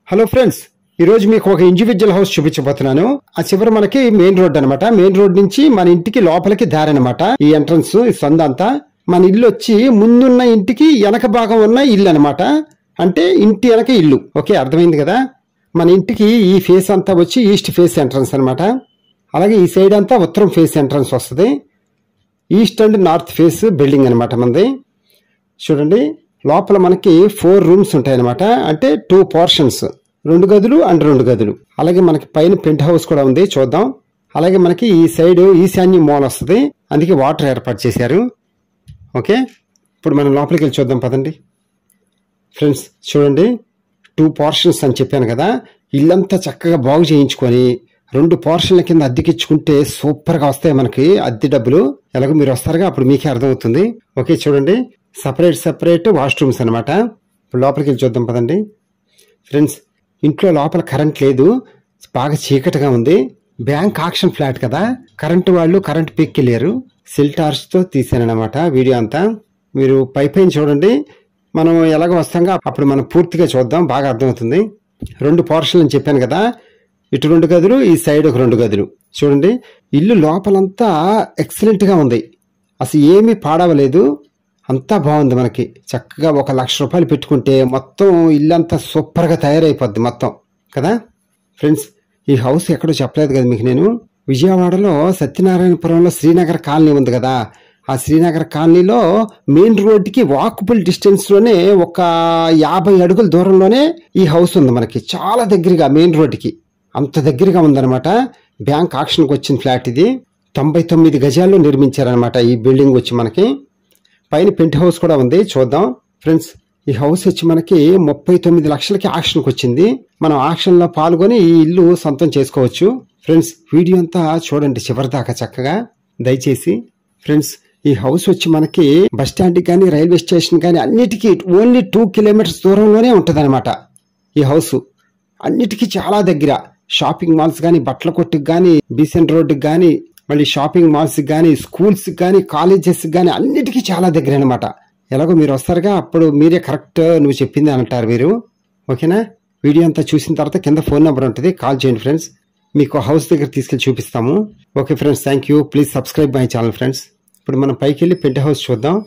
Hello friends, ఈ రోజు మీకు ఒక ఇండివిజువల్ హౌస్ చూపించబోతున్నాను. ఆ చివర మనకి మెయిన్ రోడ్ అనమాట. మెయిన్ రోడ్ నుంచి మన ఇంటికి లోపలికి దారి అనమాట. ఈ ఎంట్రన్స్, ఈ సంద అంతా. మన ఇల్లు వచ్చి ముందున్న ఇంటికి వెనక భాగం ఉన్న ఇల్లు అనమాట. అంటే ఇంటి వెనక ఇల్లు. ఓకే, అర్థమైంది కదా. మన ఇంటికి ఈ ఫేస్ అంతా వచ్చి ఈస్ట్ ఫేస్ ఎంట్రన్స్ అనమాట. అలాగే ఈ సైడ్ అంతా ఉత్తరం ఫేస్ ఎంట్రన్స్ వస్తుంది. East and north face building అనమాట మనది. చూడండి, లోపల మనకి 4 రూమ్స్ ఉంటాయన్నమాట. అంటే 2 పోర్షన్స్, 2 గదులు అండ్ 2 గదులు. అలాగే మనకి పైన పెంట్ హౌస్ కూడా ఉంది, చూద్దాం. అలాగే మనకి ఈ సైడ్ ఈశాన్య మూల వస్తుంది, అందుకే వాటర్ ఏర్పాటు చేశారు. ఓకే, ఇప్పుడు మనం లోపలికి వెళ్ళి చూద్దాం పదండి. ఫ్రెండ్స్ చూడండి, 2 పోర్షన్స్ అని చెప్పాను కదా. ఇల్లంతా చక్కగా బాగు చేయించుకొని 2 పోర్షన్ల కింద అద్దెకిచ్చుకుంటే సూపర్గా వస్తాయి మనకి అద్దె డబ్బులు. ఎలాగో మీరు వస్తారుగా, అప్పుడు మీకే అర్థమవుతుంది. ఓకే, చూడండి, సపరేట్ వాష్రూమ్స్ అనమాట. ఇప్పుడు లోపలికి వెళ్ళి చూద్దాం పదండి. ఫ్రెండ్స్, ఇంట్లో లోపల కరెంట్ లేదు, బాగా చీకటిగా ఉంది. బ్యాంక్ ఆక్షన్ ఫ్లాట్ కదా, కరెంటు వాళ్ళు కరెంట్ పీక్కెళ్ళారు. సెల్ టార్చ్తో తీసానమాట వీడియో అంతా. మీరు పైన చూడండి, మనం ఎలాగో వస్తాంగా అప్పుడు మనం పూర్తిగా చూద్దాం, బాగా అర్థమవుతుంది. 2 పోర్షన్లు అని చెప్పాను కదా. ఇటు 2 గదులు, ఈ సైడ్ ఒక 2 గదులు. చూడండి, ఇల్లు లోపలంతా ఎక్సలెంట్గా ఉంది, అసలు ఏమీ పాడవలేదు, అంతా బాగుంది. మనకి చక్కగా 1 లక్ష రూపాయలు పెట్టుకుంటే మొత్తం ఇల్లంతా సూపర్గా తయారైపోద్ది మొత్తం కదా. ఫ్రెండ్స్, ఈ హౌస్ ఎక్కడో చెప్పలేదు కదా మీకు నేను. విజయవాడలో సత్యనారాయణపురంలో శ్రీనగర్ కాలనీ ఉంది కదా, ఆ శ్రీనగర్ కాలనీలో మెయిన్ రోడ్డుకి వాకబుల్ డిస్టెన్స్లోనే ఒక 50 అడుగుల దూరంలోనే ఈ హౌస్ ఉంది మనకి. చాలా దగ్గరగా మెయిన్ రోడ్డుకి, అంత దగ్గరగా ఉందన్నమాట. బ్యాంక్ ఆక్షన్కి వచ్చిన ఫ్లాట్ ఇది. 99 గజాల్లో నిర్మించారనమాట ఈ బిల్డింగ్ వచ్చి మనకి. పైన పెంట్ హౌస్ కూడా ఉంది, చూద్దాం. ఫ్రెండ్స్, ఈ హౌస్ వచ్చి మనకి 39 లక్షలకి ఆక్షన్కి వచ్చింది. మనం ఆక్షన్లో పాల్గొని ఈ ఇల్లు సొంతం చేసుకోవచ్చు. ఫ్రెండ్స్, వీడియో అంతా చూడండి చివరిదాకా చక్కగా, దయచేసి. ఫ్రెండ్స్, ఈ హౌస్ వచ్చి మనకి బస్ స్టాండ్కి కానీ రైల్వే స్టేషన్ కానీ అన్నిటికీ ఓన్లీ 2 కిలోమీటర్స్ దూరంలోనే ఉంటుంది అనమాట ఈ హౌస్. అన్నిటికీ చాలా దగ్గర. షాపింగ్ మాల్స్ కానీ, బట్టల కొట్టుకు కానీ, బీసెంట్ రోడ్డుకి కానీ, మళ్ళీ షాపింగ్ మాల్స్కి కానీ, స్కూల్స్కి కానీ, కాలేజెస్కి కానీ అన్నిటికీ చాలా దగ్గర అనమాట. ఎలాగో మీరు వస్తారుగా, అప్పుడు మీరే కరెక్ట్ నువ్వు చెప్పింది అంటారు మీరు. ఓకేనా, వీడియో అంతా చూసిన తర్వాత కింద ఫోన్ నెంబర్ ఉంటుంది, కాల్ చేయండి ఫ్రెండ్స్. మీకు హౌస్ దగ్గర తీసుకెళ్ళి చూపిస్తాము. Okay friends, thank you. Please subscribe my channel friends. ఇప్పుడు మనం పైకి వెళ్ళి పెంట్ హౌస్ చూద్దాం.